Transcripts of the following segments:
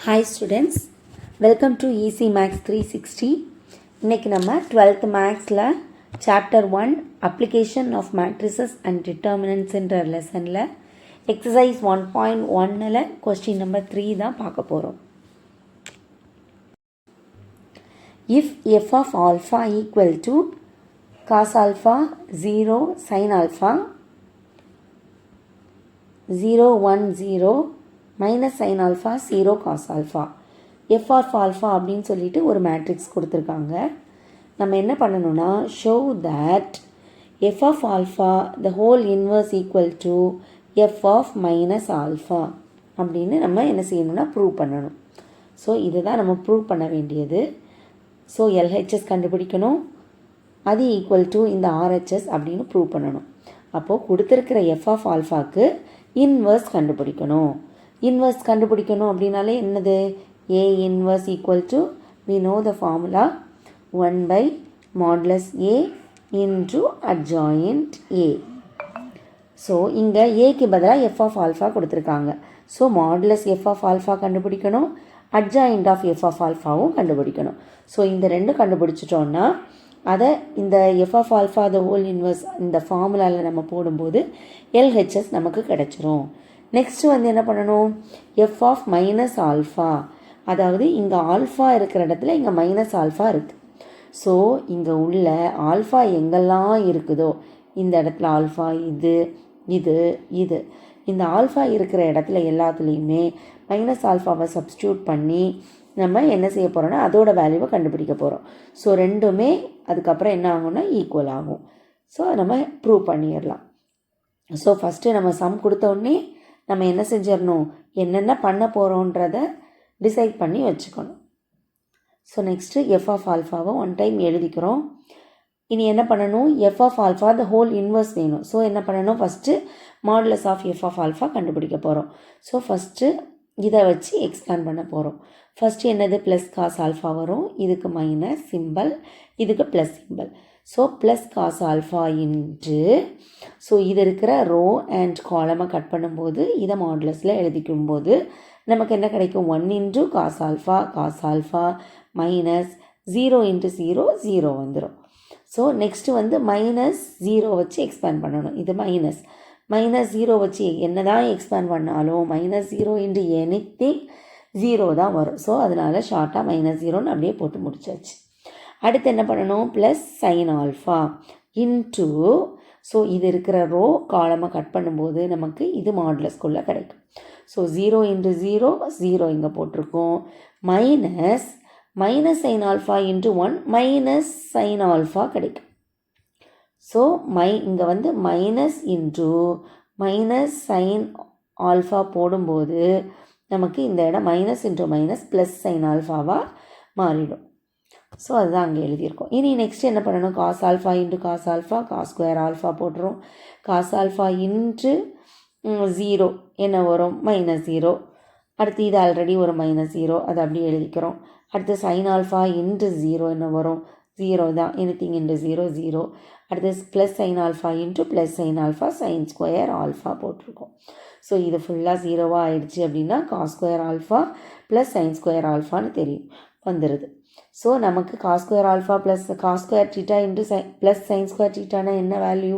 Hi students, welcome to Easy Maths 360. இன்னைக்கு நம்ம 12th Mathsல Chapter 1 Application of Matrices and Determinants என்ற லெசனில் Exercise 1.1ல Question number 3 தான் பார்க்க போகிறோம். If f of alpha equal to cos alpha 0 sin alpha 0 1 0 minus sine alpha 0 cos alpha F of alpha அப்படின்னு சொல்லிட்டு ஒரு மேட்ரிக்ஸ் கொடுத்துருக்காங்க. நம்ம என்ன பண்ணணும்னா show that F of alpha the whole inverse equal to F of minus alpha அப்படின்னு நம்ம என்ன செய்யணும்னா ப்ரூவ் பண்ணணும். ஸோ இதுதான் நம்ம ப்ரூவ் பண்ண வேண்டியது. ஸோ எல்ஹெச்எஸ் கண்டுபிடிக்கணும், அது ஈக்குவல் டு இந்த ஆர்ஹெச்எஸ் அப்படின்னு ப்ரூவ் பண்ணணும். அப்போது கொடுத்துருக்கிற எஃப் ஆஃப் ஆல்ஃபாக்கு இன்வர்ஸ் கண்டுபிடிக்கணும். இன்வர்ஸ் கண்டுபிடிக்கணும் அப்படின்னாலே என்னது, A inverse equal to we know the formula 1 by modulus A into adjoint A. So இங்கே ஏக்கு பதிலாக எஃப் ஆஃப் ஆல்ஃபா கொடுத்துருக்காங்க. So modulus F of alpha கண்டுபிடிக்கணும், அட்ஜாயிண்ட் ஆஃப் எஃப் ஆஃப் ஆல்ஃபாவும் கண்டுபிடிக்கணும். ஸோ இந்த ரெண்டும் கண்டுபிடிச்சிட்டோன்னா அதை இந்த F of alpha the whole inverse இந்த ஃபார்முலாவில் நம்ம போடும்போது எல்ஹெச்எஸ் நமக்கு கிடச்சிரும். நெக்ஸ்ட்டு வந்து என்ன பண்ணணும், எஃப் ஆஃப் மைனஸ் ஆல்ஃபா, அதாவது இங்கே ஆல்ஃபா இருக்கிற இடத்துல இங்கே மைனஸ் ஆல்ஃபா இருக்குது. ஸோ இங்கே உள்ள ஆல்ஃபா எங்கெல்லாம் இருக்குதோ இந்த இடத்துல ஆல்ஃபா இது இது இது இந்த ஆல்ஃபா இருக்கிற இடத்துல எல்லாத்துலேயுமே மைனஸ் ஆல்ஃபாவை சப்ஸ்டியூட் பண்ணி நம்ம என்ன செய்ய போகிறோன்னா அதோட வேல்யூவை கண்டுபிடிக்க போகிறோம். ஸோ ரெண்டுமே அதுக்கப்புறம் என்ன ஆகும்னா ஈக்குவல் ஆகும். ஸோ நம்ம ப்ரூவ் பண்ணிடலாம். ஸோ ஃபஸ்ட்டு நம்ம சம் கொடுத்த உடனே நம்ம என்ன செஞ்சிடணும், என்னென்ன பண்ண போகிறோன்றதை டிசைட் பண்ணி வச்சுக்கணும். ஸோ நெக்ஸ்ட்டு எஃப் ஆஃப் ஆல்ஃபாவை ஒன் டைம் எழுதிக்கிறோம். இனி என்ன பண்ணணும், F of alpha the whole inverse வேணும். ஸோ என்ன பண்ணணும், first modulus of F of alpha கண்டுபிடிக்க போகிறோம். ஸோ ஃபஸ்ட்டு இதை வச்சு எக்ஸ்பேண்ட் பண்ண போகிறோம். ஃபஸ்ட்டு என்னது, ப்ளஸ் காஸ் ஆல்ஃபா வரும், இதுக்கு மைனஸ் சிம்பல், இதுக்கு plus symbol. So plus cos alpha into, so இது இருக்கிற ரோ அண்ட் காலமை கட் பண்ணும்போது இதை மாடுலஸில் எழுதிக்கும்போது நமக்கு என்ன கிடைக்கும், 1 into cos alpha minus 0 into 0 0 வந்துடும். ஸோ நெக்ஸ்ட்டு வந்து மைனஸ் 0 வச்சு எக்ஸ்பேண்ட் பண்ணணும். இது மைனஸ் 0 வச்சு என்ன தான் எக்ஸ்பேண்ட் பண்ணாலும் மைனஸ் 0 இன்ட்டு எனிதிங் 0 தான் வரும். ஸோ அதனால் ஷார்ட்டாக மைனஸ் 0ன்னு அப்படியே போட்டு முடிச்சாச்சு. அடுத்து என்ன பண்ணணும், plus sine alpha into, so இது இருக்கிற ரோ காலமை கட் பண்ணும்போது நமக்கு இது மாடுலஸ்குள்ளே கிடைக்கும். ஸோ 0 இன்ட்டு 0 0 இங்கே போட்டிருக்கோம், minus sine alpha into 1 minus sine alpha கிடைக்கும். ஸோ இங்கே வந்து minus into minus sine alpha போடும்போது நமக்கு இந்த இடம் minus into minus plus sine ஆல்ஃபாவாக மாறிடும். ஸோ அதுதான் அங்கே எழுதியிருக்கோம். இனி நெக்ஸ்ட் என்ன பண்ணணும், cos alpha into cos alpha cos square alpha போட்டுரும். காஸ் ஆல்ஃபா இன்ட்டு 0 என்ன வரும், மைனஸ் 0. அடுத்து இது ஆல்ரெடி ஒரு மைனஸ் 0, அதை அப்படியே எழுதிக்கிறோம். அடுத்து சைன் ஆல்ஃபா இன்ட்டு 0 என்ன வரும், 0 தான், எனிதிங் இன்ட்டு 0 0. அடுத்து plus sine alpha into plus sine alpha sine square alpha போட்டிருக்கோம். ஸோ இது ஃபுல்லாக 0வாக ஆயிடுச்சு அப்படின்னா cos square alpha plus sine square ஆல்ஃபான்னு தெரியும் வந்துடுது. ஸோ நமக்கு cos square alpha plus cos square theta into plus sine square டீட்டானா என்ன வேல்யூ,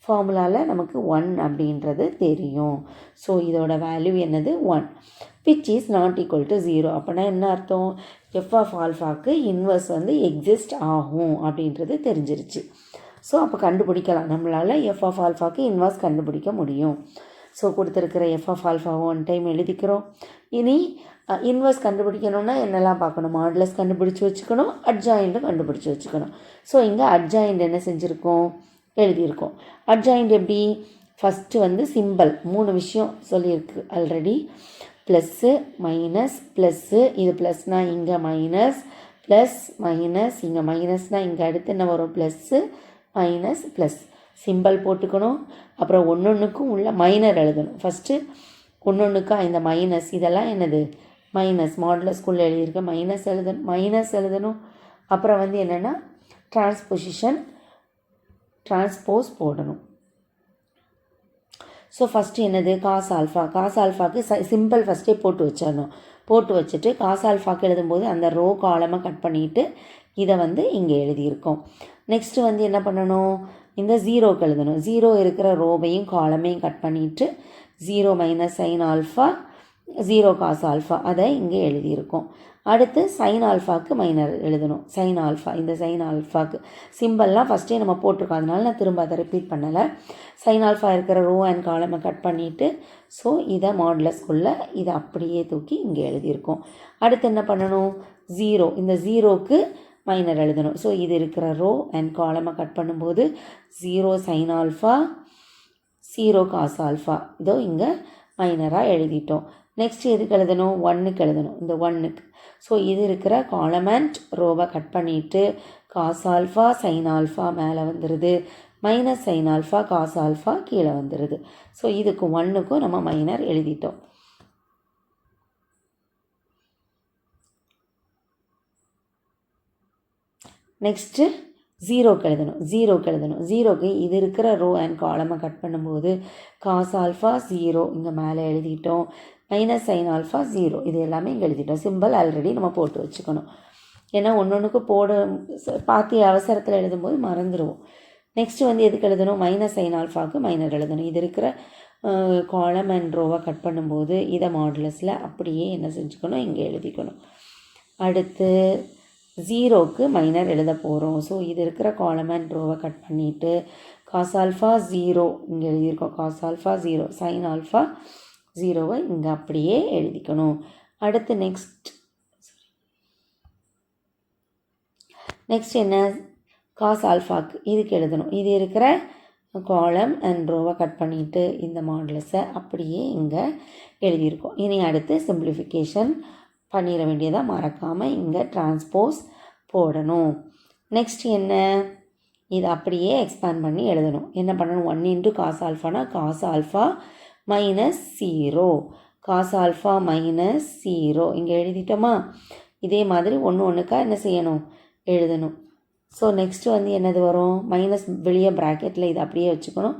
ஃபார்முலாவில் நமக்கு 1 அப்படின்றது தெரியும். ஸோ இதோட வேல்யூ என்னது 1 which is not equal to 0. அப்படின்னா என்ன அர்த்தம், எஃப் ஆஃப் ஆல்ஃபாக்கு இன்வர்ஸ் வந்து எக்ஸிஸ்ட் ஆகும் அப்படின்றது தெரிஞ்சிருச்சு. ஸோ அப்போ கண்டுபிடிக்கலாம், நம்மளால் எஃப் ஆஃப் ஆல்ஃபாக்கு இன்வர்ஸ் கண்டுபிடிக்க முடியும். ஸோ கொடுத்துருக்கிற எஃப் ஆஃப் ஆல்ஃபாவை ஒன் டைம் எழுதிக்கிறோம். இனி இன்வர்ஸ் கண்டுபிடிக்கணும்னா என்னெல்லாம் பார்க்கணும், மாடுலஸ் கண்டுபிடிச்சி வச்சுக்கணும், அட்ஜாயிண்ட்டும் கண்டுபிடிச்சி வச்சுக்கணும். ஸோ இங்கே அட்ஜாயிண்ட் என்ன செஞ்சுருக்கோம், எழுதியிருக்கோம். அட்ஜாயிண்ட் எப்படி, ஃபஸ்ட்டு வந்து சிம்பல் 3 விஷயம் சொல்லியிருக்கு ஆல்ரெடி, ப்ளஸ்ஸு மைனஸ் ப்ளஸ்ஸு, இது ப்ளஸ்னால் இங்கே மைனஸ் ப்ளஸ் மைனஸ், இங்கே மைனஸ்னால் இங்கே அடுத்து என்ன வரும், ப்ளஸ்ஸு மைனஸ் ப்ளஸ் சிம்பல் போட்டுக்கணும். அப்புறம் ஒன்றுக்கும் உள்ள மைனர் எழுதணும். ஃபஸ்ட்டு ஒன்றுக்கா இந்த மைனஸ் இதெல்லாம் என்னது மைனஸ், மாடுலஸ்குள்ளே எழுதியிருக்க மைனஸ் எழுதணும். அப்புறம் வந்து என்னென்னா டிரான்ஸ்போஸ் போடணும். ஸோ ஃபஸ்ட்டு என்னது, காஸ் ஆல்ஃபாக்கு சிம்பிள் ஃபஸ்ட்டே போட்டு வச்சிடணும். போட்டு வச்சுட்டு காஸ் ஆல்ஃபாக்கு எழுதும்போது அந்த ரோ காலமை கட் பண்ணிவிட்டு இதை வந்து இங்கே எழுதியிருக்கோம். நெக்ஸ்ட்டு வந்து என்ன பண்ணணும், இந்த ஜீரோக்கு எழுதணும். ஜீரோ இருக்கிற ரோவையும் காலமையும் கட் பண்ணிவிட்டு 0 minus sine alpha 0 cos alpha அதை இங்கே எழுதியிருக்கோம். அடுத்து சைன் ஆல்ஃபாவுக்கு மைனர் எழுதணும். சைன் ஆல்ஃபா, இந்த சைன் ஆல்ஃபாவுக்கு சிம்பிள்லாம் ஃபஸ்ட்டே நம்ம போட்டிருக்கோம், அதனால நான் திரும்ப அதை ரிப்பீட் பண்ணலை. சைன் ஆல்ஃபா இருக்கிற ரோ அண்ட் காலமை கட் பண்ணிவிட்டு ஸோ இதை மாடுலஸ்குள்ளே இதை அப்படியே தூக்கி இங்கே எழுதியிருக்கோம். அடுத்து என்ன பண்ணணும், ஜீரோ, இந்த ஜீரோக்கு மைனர் எழுதணும். ஸோ இது இருக்கிற ரோ அண்ட் காலமை கட் பண்ணும்போது 0 சைன் ஆல்ஃபா 0 காஸ் ஆல்ஃபா இதோ இங்கே மைனராக எழுதிட்டோம். நெக்ஸ்ட் எதுக்கு எழுதணும், 1க்கு எழுதணும், இந்த 1க்கு. ஸோ இது இருக்கிற காலமெண்ட் ரோவை கட் பண்ணிவிட்டு காஸ் ஆல்ஃபா சைன் ஆல்ஃபா மேலே வந்துடுது, minus sine alpha cos alpha கீழே வந்துடுது. ஸோ இதுக்கு 1க்கும் நம்ம மைனர் எழுதிட்டோம். நெக்ஸ்ட்டு ஜீரோக்கு எழுதணும். ஜீரோக்கு இது இருக்கிற ரோ அண்ட் காலமை கட் பண்ணும்போது காஸ் ஆல்ஃபா 0 இங்கே மேலே எழுதிட்டோம், மைனஸ் சைன் ஆல்ஃபா 0 இது எல்லாமே இங்கே எழுதிட்டோம். சிம்பிள் ஆல்ரெடி நம்ம போட்டு வச்சுக்கணும், ஏன்னா ஒன்று பார்த்து அவசரத்தில் எழுதும்போது மறந்துடுவோம். நெக்ஸ்ட்டு வந்து எதுக்கு எழுதணும், மைனஸ் சைன் ஆல்ஃபாவுக்கு மைனர் எழுதணும். இது இருக்கிற காலம் அண்ட் ரோவை கட் பண்ணும்போது இதை மாடுலஸில் அப்படியே என்ன செஞ்சுக்கணும், இங்கே எழுதிக்கணும். அடுத்து ஜீரோக்கு மைனர் எழுத போகிறோம். ஸோ இது இருக்கிற காலம் அண்ட் ரோவை கட் பண்ணிவிட்டு காஸ் ஆல்ஃபா 0 இங்கே எழுதியிருக்கோம், காஸ் ஆல்ஃபா 0 சைன் ஆல்ஃபா 0வை இங்கே அப்படியே எழுதிக்கணும். அடுத்து நெக்ஸ்ட் என்ன, காஸ் ஆல்ஃபாக்கு இதுக்கு எழுதணும். இது இருக்கிற காலம் அண்ட் ரோவை கட் பண்ணிவிட்டு இந்த மாடுலஸை அப்படியே இங்கே எழுதியிருக்கோம். இனி அடுத்து சிம்பிளிஃபிகேஷன் பண்ணிட வேண்டியதாக, மறக்காமல் இங்கே டிரான்ஸ்போஸ் போடணும். நெக்ஸ்ட் என்ன, இதை அப்படியே எக்ஸ்பேண்ட் பண்ணி எழுதணும். என்ன பண்ணணும், 1 இன்ட்டு காஸ் ஆல்ஃபானா cos alpha minus 0 cos alpha minus 0 இங்கே எழுதிட்டோமா. இதே மாதிரி ஒன்றுக்கா என்ன செய்யணும், எழுதணும். ஸோ நெக்ஸ்ட்டு வந்து என்னது வரும், மைனஸ் வெளியே ப்ராக்கெட்டில் இதை அப்படியே வச்சுக்கணும்.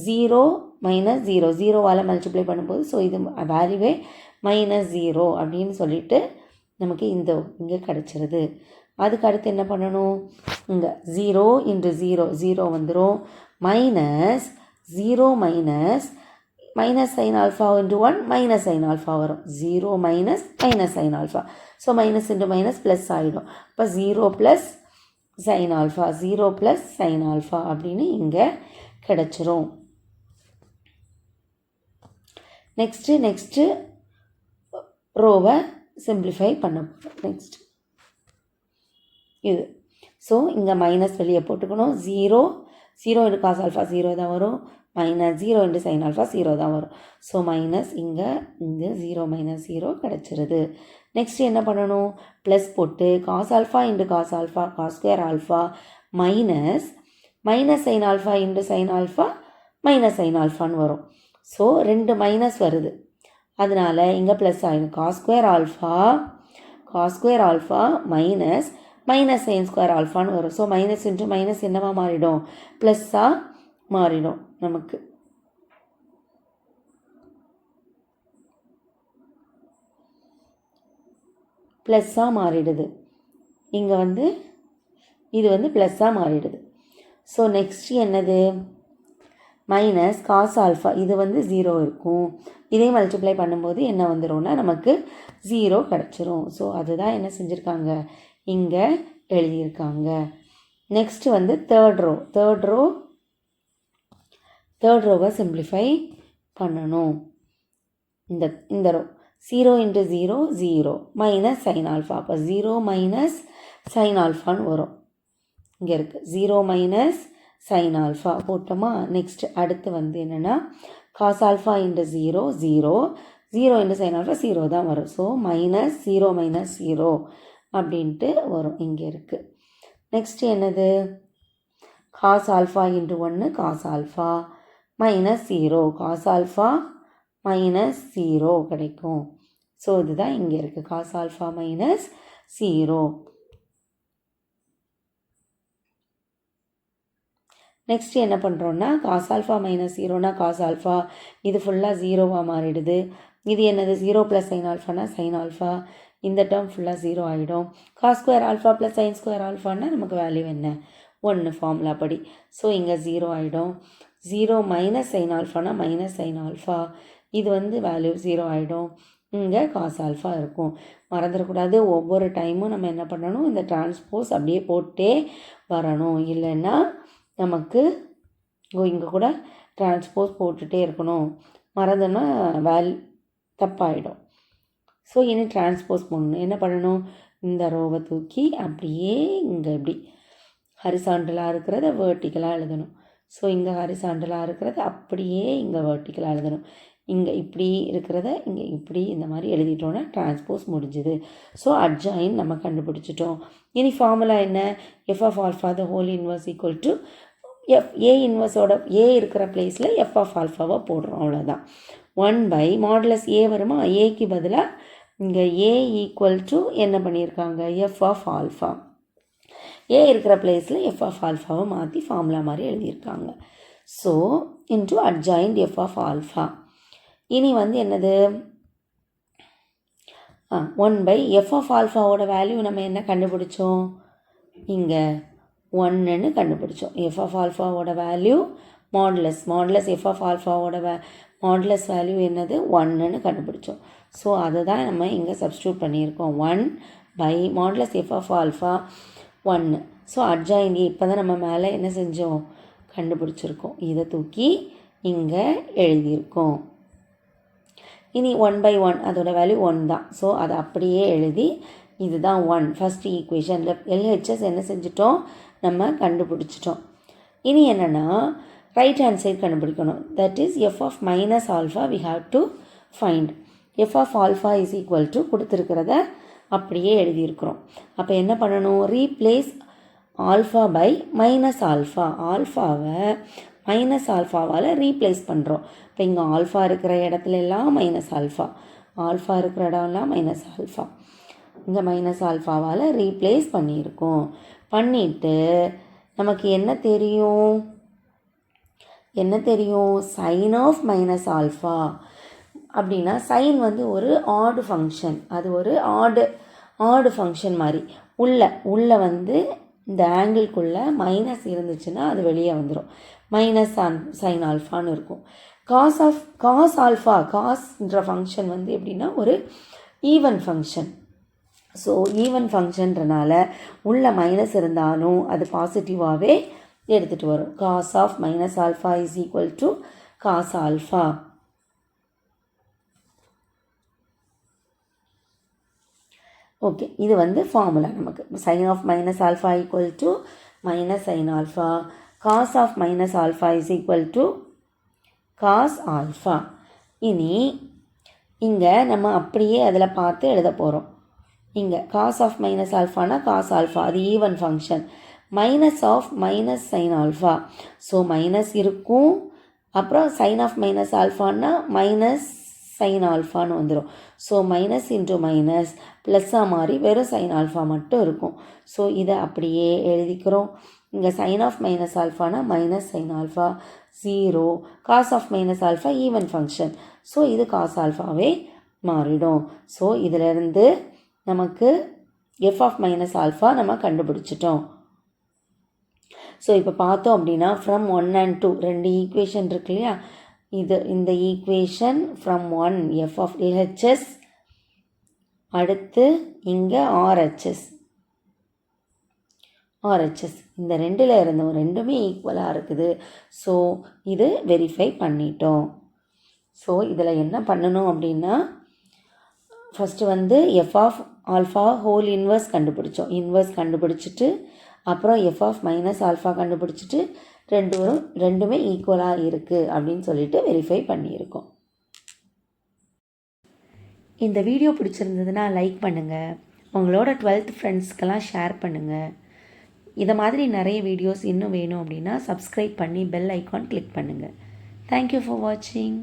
0 மைனஸ் 0 0வால் மல்டிப்ளை பண்ணும்போது ஸோ இது வேல்யூவே மைனஸ் 0 அப்படின்னு சொல்லிட்டு நமக்கு இங்கே கிடச்சிருது. அதுக்கு அடுத்து என்ன பண்ணணும், இங்கே 0 இன்ட்டு 0 வந்துடும், minus 0 minus sine alpha into 1 minus sine alpha வரும். 0 minus sine alpha, so minus into minus plus ஆகிடும். இப்போ 0 plus sine alpha 0 plus sine alpha அப்படின்னு இங்கே கிடச்சிரும். நெக்ஸ்ட்டு ரோவை சிம்பிளிஃபை பண்ண போகிறோம். நெக்ஸ்ட் இது, ஸோ இங்கே மைனஸ் வெளியே போட்டுக்கணும். 0 இன்ட்டு காஸ் ஆல்ஃபா 0 தான் வரும், மைனஸ் 0 இன்ட்டு சைன் ஆல்ஃபா 0 தான் வரும். ஸோ மைனஸ் இங்கே 0 மைனஸ் 0 கிடச்சிருது. நெக்ஸ்ட் என்ன பண்ணணும், ப்ளஸ் போட்டு cos alpha into cos alpha cos square alpha minus sine alpha into sine alpha minus sine ஆல்ஃபான்னு வரும். ஸோ 2 மைனஸ் வருது, அதனால் இங்கே ப்ளஸ் ஆகிடும். Cos square alpha minus sine square ஆல்ஃபான்னு வரும். ஸோ மைனஸ் இன்ட்டு மைனஸ் என்னவா மாறிடும், ப்ளஸ்ஸாக மாறிடும். நமக்கு ப்ளஸ்ஸாக மாறிடுது. இங்கே இது ப்ளஸ்ஸாக மாறிடுது. ஸோ நெக்ஸ்ட் என்னது, மைனஸ் காஸ் ஆல்ஃபா இது 0 இருக்கும். இதே மல்டிப்ளை பண்ணும்போது என்ன வந்துடும்னா நமக்கு 0 கிடச்சிரும். ஸோ அதுதான் என்ன செஞ்சுருக்காங்க, இங்கே எழுதியிருக்காங்க. நெக்ஸ்ட்டு தேர்ட் ரோவை சிம்பிளிஃபை பண்ணணும். இந்த row 0 into 0 minus sine alpha, அப்போ 0 மைனஸ் சைன் ஆல்ஃபான்னு வரும். இங்கே இருக்குது 0 மைனஸ் சைன் ஆல்ஃபா போட்டோமா. நெக்ஸ்ட் அடுத்து என்னென்னா cos alpha into 0 into sine alpha 0 தான் வரும். ஸோ மைனஸ் 0 அப்படின்ட்டு வரும், இங்கே இருக்குது. நெக்ஸ்ட் என்னது, cos alpha into 1 cos alpha minus 0 cos alpha minus 0 கிடைக்கும். ஸோ இதுதான் இங்கே இருக்குது, காஸ் ஆல்ஃபா மைனஸ் 0. நெக்ஸ்ட் என்ன பண்ணுறோன்னா காஸ் ஆல்ஃபா மைனஸ் 0னா காஸ் ஆல்ஃபா இது ஃபுல்லாக 0வாக மாறிடுது. இது என்னது 0 + sin ஆல்ஃபானா sin ஆல்ஃபா, இந்த டேர்ம் ஃபுல்லாக 0 ஆகிடும். cos square alpha + sin square ஆல்ஃபான்னா நமக்கு வேல்யூ என்ன 1 ஃபார்முலா படி. ஸோ இங்கே 0 ஆகிடும். 0 - sin ஆல்ஃபானா -sin ஆல்ஃபா, இது வந்து வேல்யூ 0 ஆகிடும். இங்கே காஸ் ஆல்ஃபா இருக்கும். மறந்துடக்கூடாது, ஒவ்வொரு டைமும் நம்ம என்ன பண்ணணும், இந்த டிரான்ஸ்போஸ் அப்படியே போட்டே வரணும். இல்லைன்னா நமக்கு இங்கே கூட டிரான்ஸ்போஸ் போட்டுகிட்டே இருக்கணும். மறந்துன்னா தப்பாயிடும். ஸோ இனி டிரான்ஸ்போஸ் பண்ணணும். என்ன பண்ணணும், இந்த ரோவை தூக்கி அப்படியே இங்கே இப்படி ஹரிசாண்டலாக இருக்கிறத வேர்ட்டிக்கலாக எழுதணும். ஸோ இங்கே ஹரிசாண்டலாக இருக்கிறத அப்படியே இங்கே வேர்ட்டிக்கலாக எழுதணும். இங்கே இப்படி இருக்கிறத இங்கே இப்படி இந்த மாதிரி எழுதிட்டோன்னா டிரான்ஸ்போஸ் முடிஞ்சுது. ஸோ அட்ஜாயின் நம்ம கண்டுபிடிச்சிட்டோம். இனி ஃபார்முலா என்ன, F of alpha the whole inverse equal to A இன்வர்ஸோட ஏ இருக்கிற பிளேஸில் எஃப் ஆஃப் ஆல்ஃபாவை போடுறோம். அவ்வளோதான். 1/mod ஏ வருமா, ஏக்கு பதிலாக இங்கே ஏ ஈக்குவல் டு என்ன பண்ணியிருக்காங்க, எஃப் ஆஃப் ஆல்ஃபா. ஏ இருக்கிற பிளேஸில் எஃப் ஆஃப் ஆல்ஃபாவை மாற்றி ஃபார்முலா மாதிரி எழுதியிருக்காங்க. So into adjoint F of alpha. இனி வந்து என்னது, 1/f ஆஃப் ஆல்ஃபாவோட வேல்யூ நம்ம என்ன கண்டுபிடிச்சோம், இங்கே 1ன்னு கண்டுபிடிச்சோம். எஃப் ஆஃப் ஆல்ஃபாவோட வேல்யூ மாடுலஸ் எஃப் ஆஃப் ஆல்ஃபாவோட மாடுலஸ் வேல்யூ என்னது 1ன்னு கண்டுபிடிச்சோம். ஸோ அதை தான் நம்ம இங்கே சப்ஸ்டியூட் பண்ணியிருக்கோம். 1/mod F of alpha 1. So adjoint இப்போ தான் நம்ம மேலே என்ன செஞ்சோம், கண்டுபிடிச்சிருக்கோம். இதை தூக்கி இங்கே எழுதியிருக்கோம். இனி 1/1 அதோட வேல்யூ 1 தான். ஸோ அதை அப்படியே எழுதி இதுதான் 1 ஃபஸ்ட்டு ஈக்குவேஷனில் எல்ஹெச்எஸ் என்ன செஞ்சிட்டோம், நம்ம கண்டுபிடிச்சிட்டோம். இனி என்னென்னா ரைட் ஹேண்ட் சைடு கண்டுபிடிக்கணும். That is F of minus alpha we have to find. F of alpha is equal to கொடுத்துருக்கிறத அப்படியே எழுதியிருக்கிறோம். அப்போ என்ன பண்ணணும், replace alpha by minus alpha. ஆல்ஃபாவை மைனஸ் ஆல்ஃபாவால் ரீப்ளேஸ் பண்ணுறோம். இப்போ இங்கே ஆல்ஃபா இருக்கிற இடத்துல எல்லாம் மைனஸ் ஆல்ஃபா, ஆல்ஃபா இருக்கிற இடம்லாம் மைனஸ் ஆல்ஃபா, இங்கே மைனஸ் ஆல்ஃபாவால் ரீப்ளேஸ் பண்ணியிருக்கோம். பண்ணிவிட்டு நமக்கு என்ன தெரியும், சைன் ஆஃப் மைனஸ் ஆல்ஃபா அப்படின்னா, சைன் வந்து ஒரு ஆடு ஃபங்க்ஷன், அது ஒரு ஆடு ஃபங்க்ஷன் மாதிரி. உள்ள வந்து இந்த ஆங்கிள்குள்ளே மைனஸ் இருந்துச்சுன்னா அது வெளியே வந்துடும். மைனஸ் சைன் ஆல்ஃபான்னு இருக்கும். காஸ் ஆல்ஃபா, காஸ்ன்ற ஃபங்க்ஷன் வந்து எப்படின்னா ஒரு ஈவன் ஃபங்க்ஷன். ஸோ ஈவன் ஃபங்க்ஷன்றனால உள்ள மைனஸ் இருந்தாலும் அது பாசிட்டிவாகவே எடுத்துகிட்டு வரும். Cos of minus alpha is equal to cos alpha. Okay, இது வந்து ஃபார்முலா நமக்கு. Sine of minus alpha equal to minus sine alpha, cos of minus alpha is equal to cos alpha. இனி இங்கே நம்ம அப்படியே அதில் பார்த்து எழுத போகிறோம். இங்கே காஸ் ஆஃப் மைனஸ் ஆல்ஃபானா காஸ் ஆல்ஃபா, அது even function. Minus of minus sine alpha, so minus இருக்கும். அப்புறம் சைன் ஆஃப் மைனஸ் ஆல்ஃபான்னா மைனஸ் சைன் ஆல்ஃபான்னு வந்துடும். ஸோ மைனஸ் இன்ட்டு மைனஸ் ப்ளஸ்ஸாக மாறி வெறும் சைன் ஆல்ஃபா மட்டும் இருக்கும். ஸோ இதை அப்படியே எழுதிக்கிறோம். இங்கே சைன் ஆஃப் மைனஸ் ஆல்ஃபானா minus sine alpha 0, cos of minus alpha even function, so இது காஸ் ஆல்ஃபாவே மாறிடும். ஸோ இதிலேருந்து நமக்கு எஃப் ஆஃப் மைனஸ் ஆல்ஃபா நம்ம கண்டுபிடிச்சிட்டோம். ஸோ இப்போ பார்த்தோம் அப்படின்னா ஃப்ரம் 1 and 2 2 ஈக்குவேஷன் இருக்கு இல்லையா, இந்த equation from 1 F of LHS, அடுத்து இங்கே ஆர்ஹெச்எஸ், இந்த ரெண்டில் இருந்தோம், ரெண்டுமே ஈக்குவலாக இருக்குது. ஸோ இது வெரிஃபை பண்ணிட்டோம். ஸோ இதில் என்ன பண்ணணும் அப்படின்னா, ஃபஸ்ட்டு வந்து F of alpha whole inverse கண்டுபிடிச்சிட்டு அப்புறம் எஃப் ஆஃப் மைனஸ் ஆல்ஃபா கண்டுபிடிச்சிட்டு ரெண்டுமே ஈக்குவலாக இருக்குது அப்படின்னு சொல்லிட்டு வெரிஃபை பண்ணியிருக்கோம். இந்த வீடியோ பிடிச்சிருந்ததுன்னா லைக் பண்ணுங்கள், உங்களோட 12th ஃப்ரெண்ட்ஸ்க்கெல்லாம் ஷேர் பண்ணுங்கள். இதை மாதிரி நிறைய வீடியோஸ் இன்னும் வேணும் அப்படின்னா சப்ஸ்கிரைப் பண்ணி பெல் ஐக்கான் கிளிக் பண்ணுங்கள். தேங்க்யூ ஃபார் வாட்சிங்.